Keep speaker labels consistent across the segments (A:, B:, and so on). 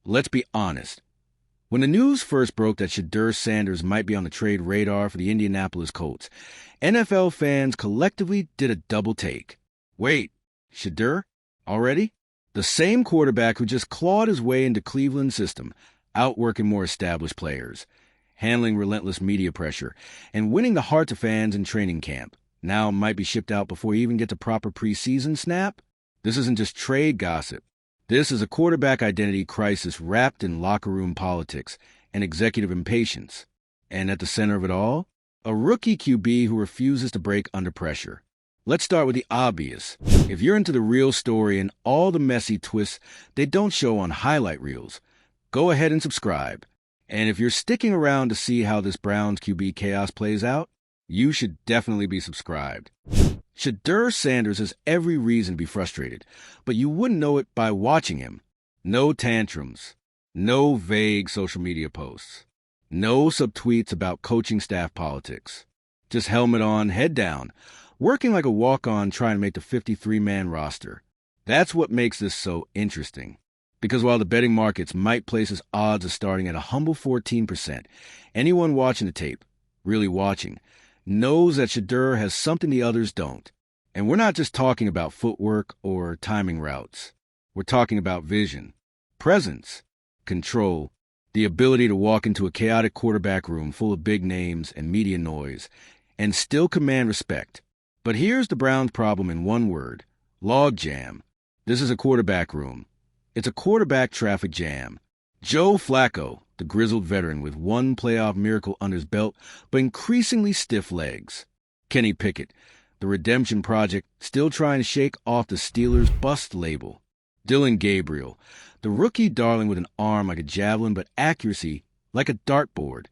A: let's be honest. When the news first broke that Shedeur Sanders might be on the trade radar for the Indianapolis Colts, NFL fans collectively did a double take. Wait, Shedeur? Already? The same quarterback who just clawed his way into Cleveland's system, outworking more established players, handling relentless media pressure, and winning the hearts of fans in training camp, now might be shipped out before he even gets a proper preseason snap? This isn't just trade gossip. This is a quarterback identity crisis wrapped in locker room politics and executive impatience. And at the center of it all, a rookie QB who refuses to break under pressure. Let's start with the obvious. If you're into the real story and all the messy twists they don't show on highlight reels, go ahead and subscribe. And if you're sticking around to see how this Browns QB chaos plays out, you should definitely be subscribed. Shedeur Sanders has every reason to be frustrated, but you wouldn't know it by watching him. No tantrums, no vague social media posts, no subtweets about coaching staff politics. Just helmet on, head down, working like a walk-on trying to make the 53-man roster. That's what makes this so interesting. Because while the betting markets might place his odds of starting at a humble 14%, anyone watching the tape, really watching, knows that Shedeur has something the others don't. And we're not just talking about footwork or timing routes. We're talking about vision, presence, control, the ability to walk into a chaotic quarterback room full of big names and media noise and still command respect. But here's the Browns' problem in one word: logjam. This is a quarterback room. It's a quarterback traffic jam. Joe Flacco, the grizzled veteran with one playoff miracle under his belt, but increasingly stiff legs. Kenny Pickett, the redemption project, still trying to shake off the Steelers' bust label. Dylan Gabriel, the rookie darling with an arm like a javelin but accuracy like a dartboard.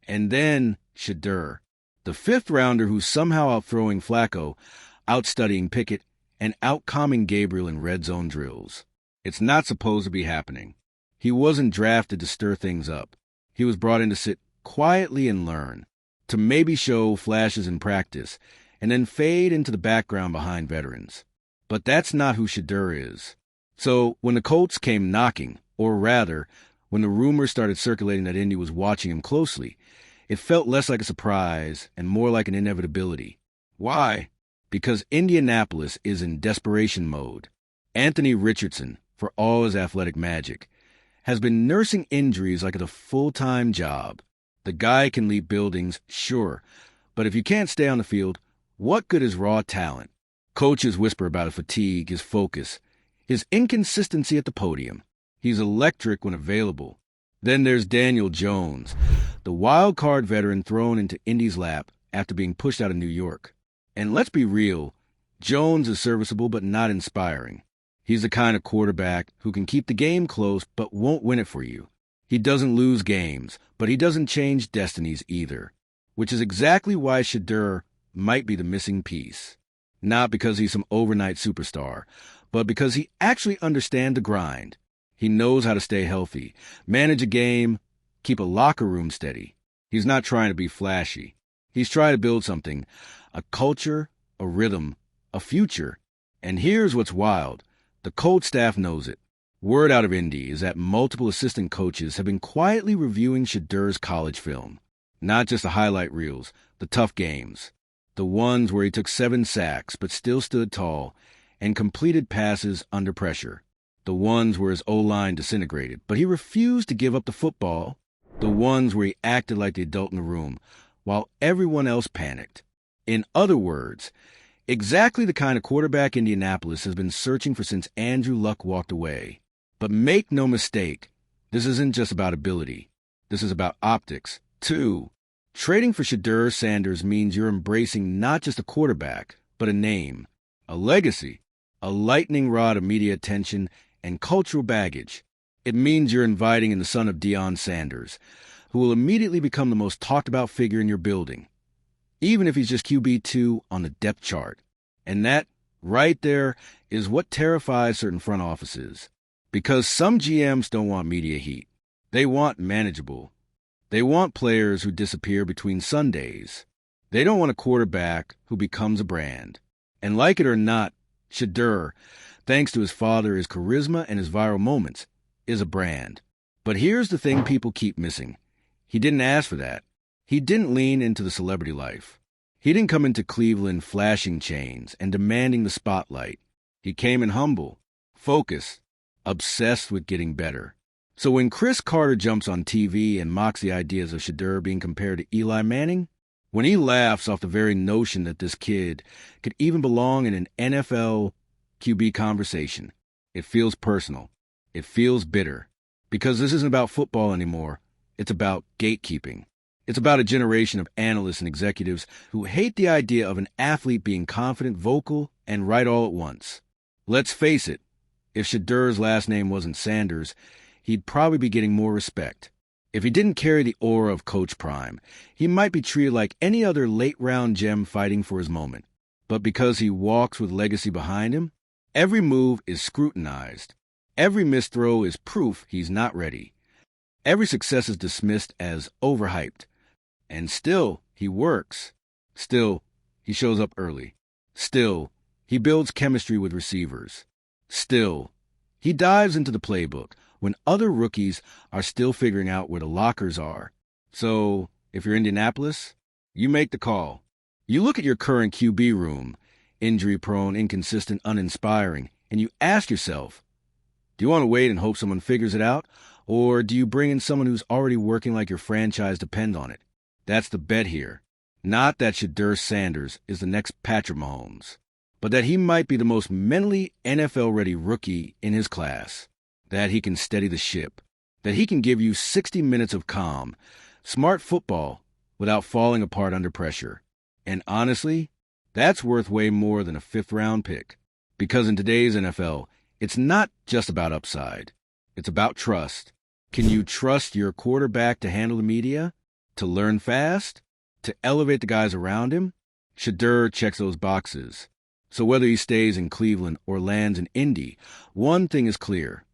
A: And then Shedeur, the fifth-rounder who's somehow outthrowing Flacco, outstudying Pickett, and outcalming Gabriel in red zone drills. It's not supposed to be happening. He wasn't drafted to stir things up. He was brought in to sit quietly and learn, to maybe show flashes in practice, and then fade into the background behind veterans. But that's not who Shedeur is. So when the Colts came knocking, or rather, when the rumors started circulating that Indy was watching him closely, it felt less like a surprise and more like an inevitability. Why? Because Indianapolis is in desperation mode. Anthony Richardson, for all his athletic magic, has been nursing injuries like it's a full-time job. The guy can leap buildings, sure, but if you can't stay on the field, what good is raw talent? Coaches whisper about his fatigue, his focus, his inconsistency at the podium. He's electric when available. Then there's Daniel Jones, the wild card veteran thrown into Indy's lap after being pushed out of New York. And let's be real, Jones is serviceable but not inspiring. He's the kind of quarterback who can keep the game close but won't win it for you. He doesn't lose games, but he doesn't change destinies either, which is exactly why Shedeur might be the missing piece. Not because he's some overnight superstar, but because he actually understands the grind. He knows how to stay healthy, manage a game, keep a locker room steady. He's not trying to be flashy. He's trying to build something, a culture, a rhythm, a future. And here's what's wild. The Colts staff knows it. Word out of Indy is that multiple assistant coaches have been quietly reviewing Shedeur's college film. Not just the highlight reels, the tough games. The ones where he took 7 sacks but still stood tall and completed passes under pressure. The ones where his O-line disintegrated, but he refused to give up the football. The ones where he acted like the adult in the room, while everyone else panicked. In other words, exactly the kind of quarterback Indianapolis has been searching for since Andrew Luck walked away. But make no mistake, this isn't just about ability. This is about optics, too. Trading for Shedeur Sanders means you're embracing not just a quarterback, but a name, a legacy, a lightning rod of media attention and cultural baggage. It means you're inviting in the son of Deion Sanders, who will immediately become the most talked-about figure in your building, even if he's just QB2 on the depth chart. And that, right there, is what terrifies certain front offices. Because some GMs don't want media heat. They want manageable. They want players who disappear between Sundays. They don't want a quarterback who becomes a brand. And like it or not, Shedeur, thanks to his father, his charisma, and his viral moments, is a brand. But here's the thing people keep missing. He didn't ask for that. He didn't lean into the celebrity life. He didn't come into Cleveland flashing chains and demanding the spotlight. He came in humble, focused, obsessed with getting better. So when Chris Carter jumps on TV and mocks the ideas of Shedeur being compared to Eli Manning, when he laughs off the very notion that this kid could even belong in an NFL QB conversation, it feels personal. It feels bitter. Because this isn't about football anymore. It's about gatekeeping. It's about a generation of analysts and executives who hate the idea of an athlete being confident, vocal, and right all at once. Let's face it, if Shedeur's last name wasn't Sanders, he'd probably be getting more respect. If he didn't carry the aura of Coach Prime, he might be treated like any other late-round gem fighting for his moment. But because he walks with legacy behind him, every move is scrutinized. Every missed throw is proof he's not ready. Every success is dismissed as overhyped. And still, he works. Still, he shows up early. Still, he builds chemistry with receivers. Still, he dives into the playbook when other rookies are still figuring out where the lockers are. So, if you're Indianapolis, you make the call. You look at your current QB room, injury-prone, inconsistent, uninspiring, and you ask yourself, do you want to wait and hope someone figures it out, or do you bring in someone who's already working like your franchise depends on it? That's the bet here. Not that Shedeur Sanders is the next Patrick Mahomes, but that he might be the most mentally NFL-ready rookie in his class, that he can steady the ship, that he can give you 60 minutes of calm, smart football without falling apart under pressure. And honestly, that's worth way more than a fifth-round pick, because in today's NFL, it's not just about upside. It's about trust. Can you trust your quarterback to handle the media, to learn fast, to elevate the guys around him? Shedeur checks those boxes. So whether he stays in Cleveland or lands in Indy, one thing is clear.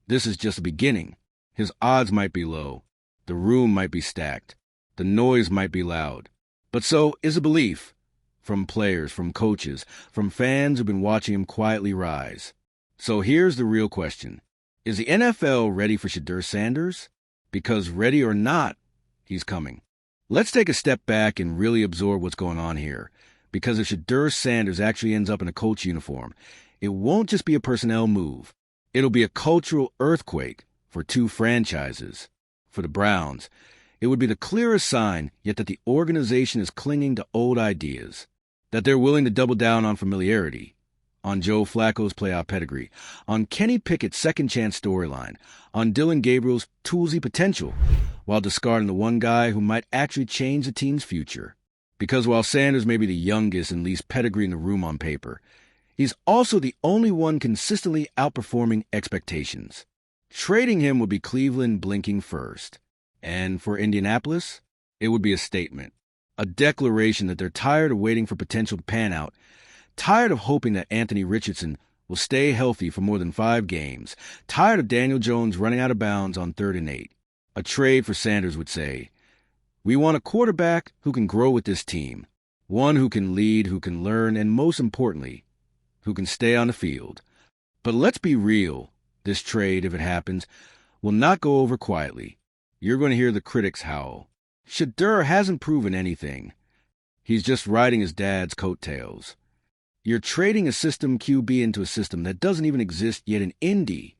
A: This is just the beginning. His odds might be low. The room might be stacked. The noise might be loud. But so is a belief. From players, from coaches, from fans who've been watching him quietly rise. So here's the real question. Is the NFL ready for Shedeur Sanders? Because ready or not, he's coming. Let's take a step back and really absorb what's going on here. Because if Shedeur Sanders actually ends up in a Colts uniform, it won't just be a personnel move. It'll be a cultural earthquake for two franchises. For the Browns, it would be the clearest sign yet that the organization is clinging to old ideas, that they're willing to double down on familiarity, on Joe Flacco's playoff pedigree, on Kenny Pickett's second-chance storyline, on Dylan Gabriel's toolsy potential, while discarding the one guy who might actually change the team's future. Because while Sanders may be the youngest and least pedigree in the room on paper, he's also the only one consistently outperforming expectations. Trading him would be Cleveland blinking first. And for Indianapolis, it would be a statement, a declaration that they're tired of waiting for potential to pan out, tired of hoping that Anthony Richardson will stay healthy for more than 5 games, tired of Daniel Jones running out of bounds on 3rd and 8. A trade for Sanders would say, we want a quarterback who can grow with this team, one who can lead, who can learn, and most importantly, who can stay on the field. But let's be real, this trade, if it happens, will not go over quietly. You're going to hear the critics howl. Shedeur hasn't proven anything. He's just riding his dad's coattails. You're trading a system QB into a system that doesn't even exist yet in Indy.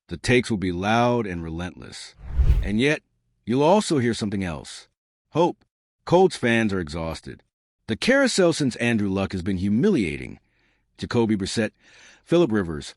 A: The takes will be loud and relentless. And yet, you'll also hear something else. Hope. Colts fans are exhausted. The carousel since Andrew Luck has been humiliating. Jacoby Brissett, Phillip Rivers,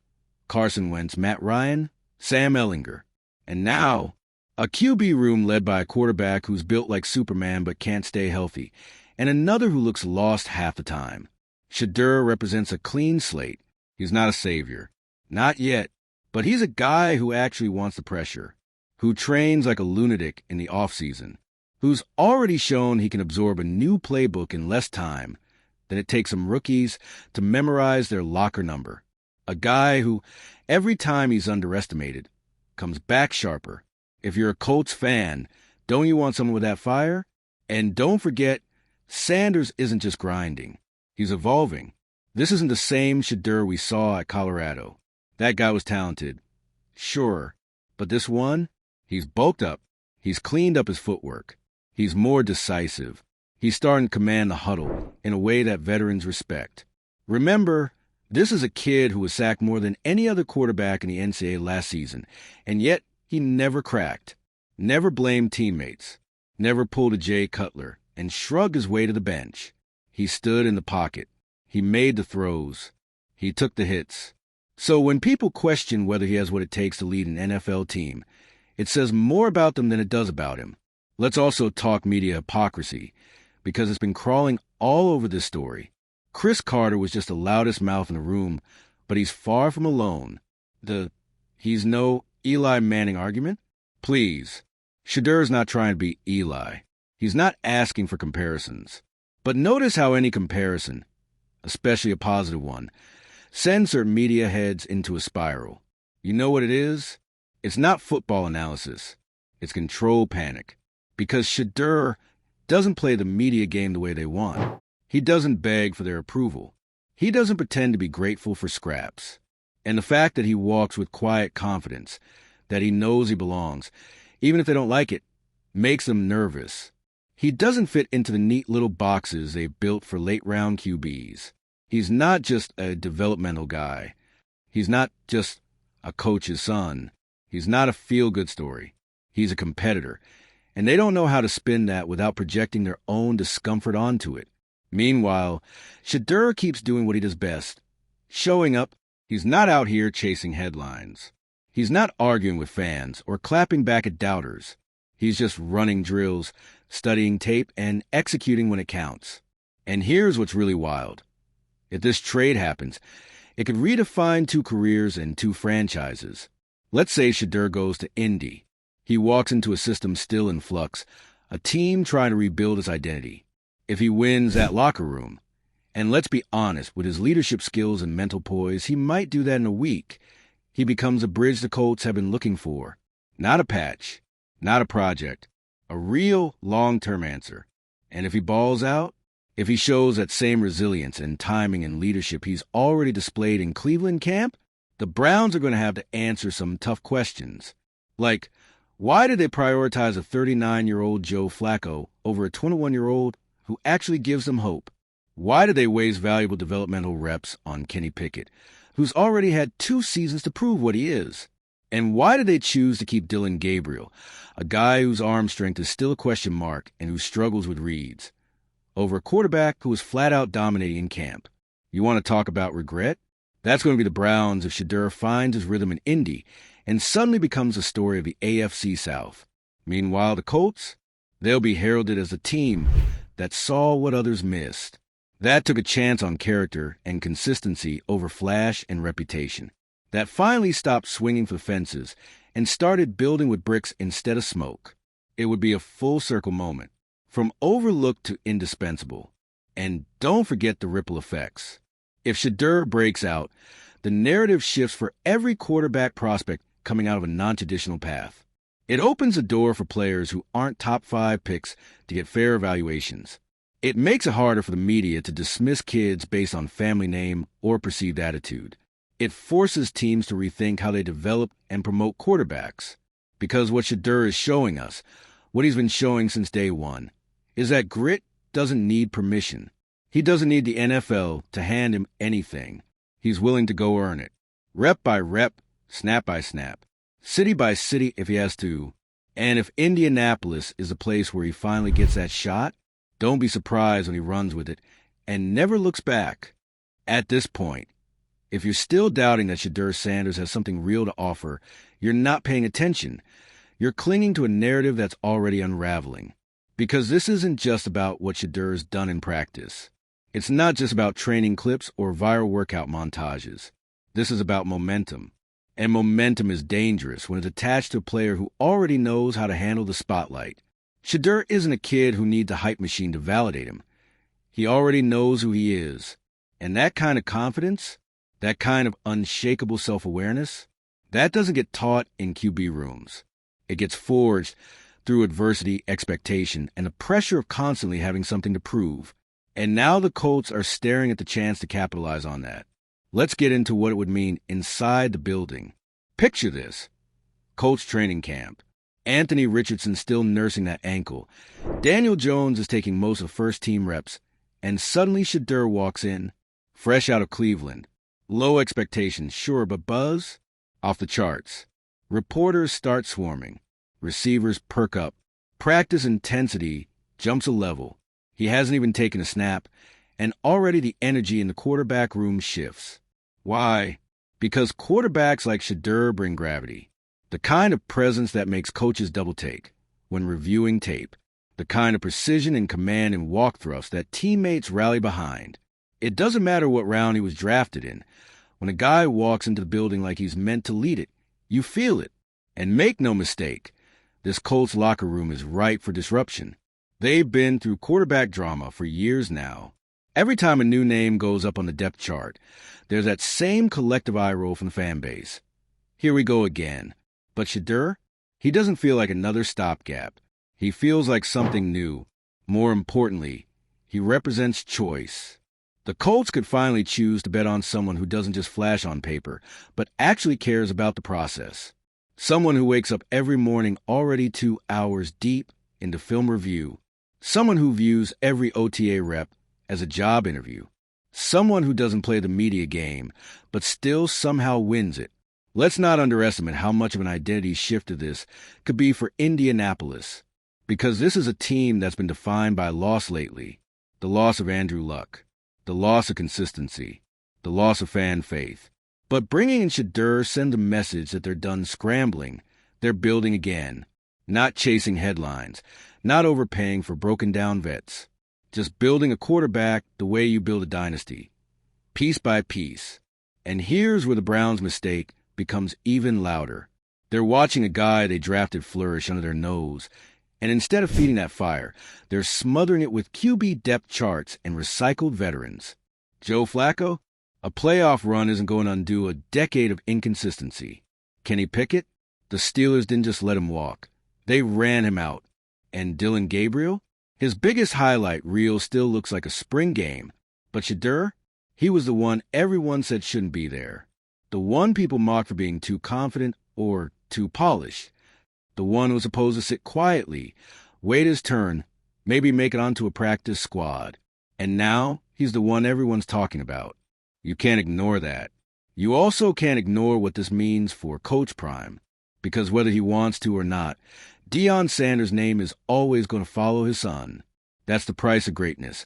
A: Carson Wentz, Matt Ryan, Sam Ellinger. And now, a QB room led by a quarterback who's built like Superman but can't stay healthy, and another who looks lost half the time. Shedeur represents a clean slate. He's not a savior. Not yet. But he's a guy who actually wants the pressure, who trains like a lunatic in the offseason, who's already shown he can absorb a new playbook in less time than it takes some rookies to memorize their locker number. A guy who, every time he's underestimated, comes back sharper. If you're a Colts fan, don't you want someone with that fire? And don't forget, Sanders isn't just grinding. He's evolving. This isn't the same Shedeur we saw at Colorado. That guy was talented. Sure. But this one? He's bulked up. He's cleaned up his footwork. He's more decisive. He's starting to command the huddle in a way that veterans respect. Remember, this is a kid who was sacked more than any other quarterback in the NCAA last season, and yet he never cracked, never blamed teammates, never pulled a Jay Cutler, and shrugged his way to the bench. He stood in the pocket. He made the throws. He took the hits. So when people question whether he has what it takes to lead an NFL team, it says more about them than it does about him. Let's also talk media hypocrisy, because it's been crawling all over this story. Chris Carter was just the loudest mouth in the room, but he's far from alone. He's no Eli Manning argument? Please, Shedeur's not trying to be Eli. He's not asking for comparisons. But notice how any comparison, especially a positive one, sends certain media heads into a spiral. You know what it is? It's not football analysis. It's control panic. Because Shedeur doesn't play the media game the way they want. He doesn't beg for their approval. He doesn't pretend to be grateful for scraps. And the fact that he walks with quiet confidence, that he knows he belongs, even if they don't like it, makes them nervous. He doesn't fit into the neat little boxes they built for late-round QBs. He's not just a developmental guy. He's not just a coach's son. He's not a feel-good story. He's a competitor. And they don't know how to spin that without projecting their own discomfort onto it. Meanwhile, Shedeur keeps doing what he does best, showing up. He's not out here chasing headlines. He's not arguing with fans or clapping back at doubters. He's just running drills, studying tape, and executing when it counts. And here's what's really wild. If this trade happens, it could redefine two careers and two franchises. Let's say Shedeur goes to Indy. He walks into a system still in flux, a team trying to rebuild its identity. If he wins that locker room, and let's be honest, with his leadership skills and mental poise, he might do that in a week. He becomes a bridge the Colts have been looking for. Not a patch, not a project, a real long-term answer. And if he balls out, if he shows that same resilience and timing and leadership he's already displayed in Cleveland camp, the Browns are going to have to answer some tough questions. Like, why did they prioritize a 39-year-old Joe Flacco over a 21-year-old who actually gives them hope? Why did they waste valuable developmental reps on Kenny Pickett, who's already had 2 seasons to prove what he is? And why did they choose to keep Dylan Gabriel, a guy whose arm strength is still a question mark and who struggles with reads, over a quarterback who was flat-out dominating in camp? You want to talk about regret? That's going to be the Browns if Shedeur finds his rhythm in Indy and suddenly becomes a story of the AFC South. Meanwhile, the Colts, they'll be heralded as a team that saw what others missed. That took a chance on character and consistency over flash and reputation. That finally stopped swinging for fences and started building with bricks instead of smoke. It would be a full-circle moment, from overlooked to indispensable. And don't forget the ripple effects. If Shedeur breaks out, the narrative shifts for every quarterback prospect coming out of a non-traditional path. It opens a door for players who aren't top 5 picks to get fair evaluations. It makes it harder for the media to dismiss kids based on family name or perceived attitude. It forces teams to rethink how they develop and promote quarterbacks. Because what Shedeur is showing us, what he's been showing since day one, is that grit doesn't need permission. He doesn't need the NFL to hand him anything. He's willing to go earn it. Rep by rep, snap by snap, city by city if he has to. And if Indianapolis is the place where he finally gets that shot, don't be surprised when he runs with it and never looks back. At this point, if you're still doubting that Shedeur Sanders has something real to offer, you're not paying attention. You're clinging to a narrative that's already unraveling. Because this isn't just about what Shedeur's done in practice. It's not just about training clips or viral workout montages. This is about momentum. And momentum is dangerous when it's attached to a player who already knows how to handle the spotlight. Shedeur isn't a kid who needs a hype machine to validate him. He already knows who he is. And that kind of confidence, that kind of unshakable self-awareness, that doesn't get taught in QB rooms. It gets forged through adversity, expectation, and the pressure of constantly having something to prove. And now the Colts are staring at the chance to capitalize on that. Let's get into what it would mean inside the building. Picture this. Colts training camp. Anthony Richardson's still nursing that ankle. Daniel Jones is taking most of first-team reps, and suddenly Shedeur walks in, fresh out of Cleveland. Low expectations, sure, but buzz? Off the charts. Reporters start swarming. Receivers perk up. Practice intensity jumps a level. He hasn't even taken a snap, and already the energy in the quarterback room shifts. Why? Because quarterbacks like Shedeur bring gravity. The kind of presence that makes coaches double take when reviewing tape. The kind of precision and command and walk thrust that teammates rally behind. It doesn't matter what round he was drafted in. When a guy walks into the building like he's meant to lead it, you feel it. And make no mistake, this Colts locker room is ripe for disruption. They've been through quarterback drama for years now. Every time a new name goes up on the depth chart, there's that same collective eye roll from the fan base. Here we go again. But Shedeur, he doesn't feel like another stopgap. He feels like something new. More importantly, he represents choice. The Colts could finally choose to bet on someone who doesn't just flash on paper, but actually cares about the process. Someone who wakes up every morning already 2 hours deep into film review. Someone who views every OTA rep as a job interview. Someone who doesn't play the media game, but still somehow wins it. Let's not underestimate how much of an identity shift of this could be for Indianapolis, because this is a team that's been defined by loss lately. The loss of Andrew Luck, the loss of consistency, the loss of fan faith. But bringing in Shedeur sends a message that they're done scrambling. They're building again, not chasing headlines, not overpaying for broken-down vets. Just building a quarterback the way you build a dynasty, piece by piece. And here's where the Browns' mistake becomes even louder. They're watching a guy they drafted flourish under their nose, and instead of feeding that fire, they're smothering it with QB depth charts and recycled veterans. Joe Flacco? A playoff run isn't going to undo a decade of inconsistency. Kenny Pickett? The Steelers didn't just let him walk. They ran him out. And Dillon Gabriel? His biggest highlight reel still looks like a spring game. But Shedeur? He was the one everyone said shouldn't be there. The one people mocked for being too confident or too polished. The one who was supposed to sit quietly, wait his turn, maybe make it onto a practice squad. And now he's the one everyone's talking about. You can't ignore that. You also can't ignore what this means for Coach Prime, because whether he wants to or not, Deion Sanders' name is always going to follow his son. That's the price of greatness.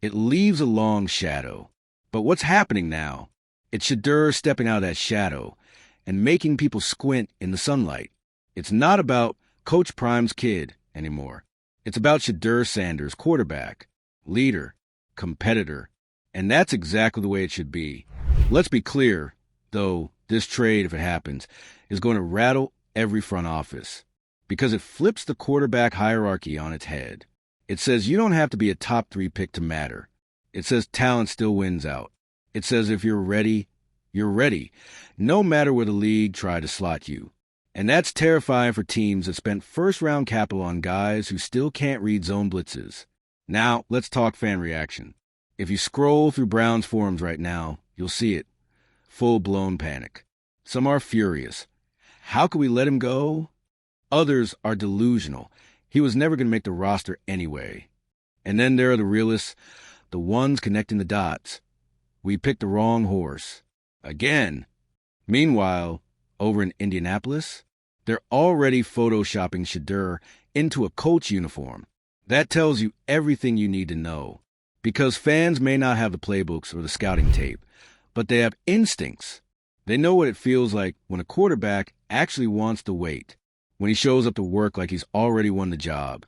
A: It leaves a long shadow. But what's happening now? It's Shedeur stepping out of that shadow and making people squint in the sunlight. It's not about Coach Prime's kid anymore. It's about Shedeur Sanders, quarterback, leader, competitor. And that's exactly the way it should be. Let's be clear, though, this trade, if it happens, is going to rattle every front office because it flips the quarterback hierarchy on its head. It says you don't have to be a top 3 pick to matter. It says talent still wins out. It says if you're ready, you're ready, no matter where the league tried to slot you. And that's terrifying for teams that spent first-round capital on guys who still can't read zone blitzes. Now, let's talk fan reaction. If you scroll through Browns forums right now, you'll see it. Full-blown panic. Some are furious. How could we let him go? Others are delusional. He was never going to make the roster anyway. And then there are the realists, the ones connecting the dots. We picked the wrong horse. Again. Meanwhile, over in Indianapolis, they're already photoshopping Shedeur into a Colts uniform. That tells you everything you need to know. Because fans may not have the playbooks or the scouting tape, but they have instincts. They know what it feels like when a quarterback actually wants to wait, when he shows up to work like he's already won the job,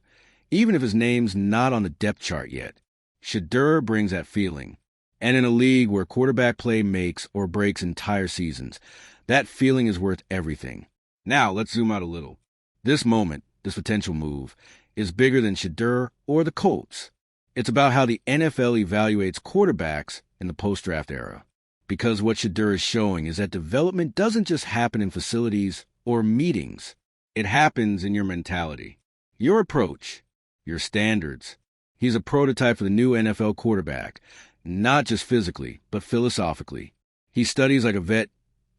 A: even if his name's not on the depth chart yet. Shedeur brings that feeling. And in a league where quarterback play makes or breaks entire seasons, that feeling is worth everything. Now, let's zoom out a little. This moment, this potential move, is bigger than Shedeur or the Colts. It's about how the NFL evaluates quarterbacks in the post-draft era. Because what Shedeur is showing is that development doesn't just happen in facilities or meetings. It happens in your mentality, your approach, your standards. He's a prototype for the new NFL quarterback, not just physically, but philosophically. He studies like a vet,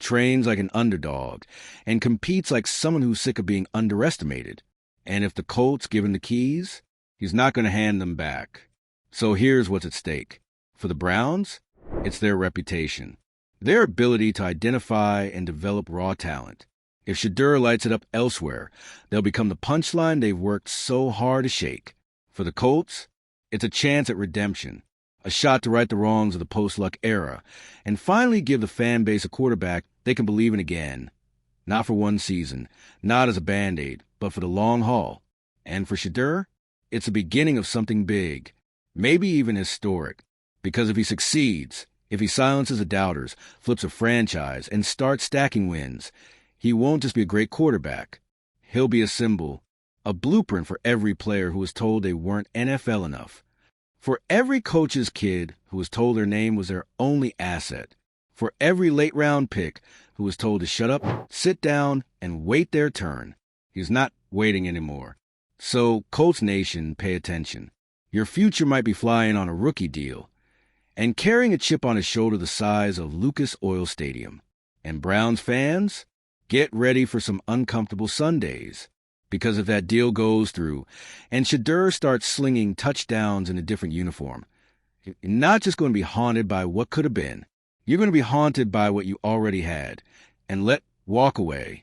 A: trains like an underdog, and competes like someone who's sick of being underestimated. And if the Colts give him the keys, he's not going to hand them back. So here's what's at stake. For the Browns, it's their reputation, their ability to identify and develop raw talent. If Shedeur lights it up elsewhere, they'll become the punchline they've worked so hard to shake. For the Colts, it's a chance at redemption, a shot to right the wrongs of the post-Luck era, and finally give the fan base a quarterback they can believe in again. Not for one season, not as a Band-Aid, but for the long haul. And for Shedeur, it's the beginning of something big, maybe even historic. Because if he succeeds, if he silences the doubters, flips a franchise, and starts stacking wins, he won't just be a great quarterback. He'll be a symbol, a blueprint for every player who was told they weren't NFL enough. For every coach's kid who was told their name was their only asset. For every late-round pick who was told to shut up, sit down, and wait their turn. He's not waiting anymore. So, Colts Nation, pay attention. Your future might be flying on a rookie deal and carrying a chip on his shoulder the size of Lucas Oil Stadium. And Browns fans, get ready for some uncomfortable Sundays. Because if that deal goes through and Shedeur starts slinging touchdowns in a different uniform, you're not just going to be haunted by what could have been. You're going to be haunted by what you already had. And walk away.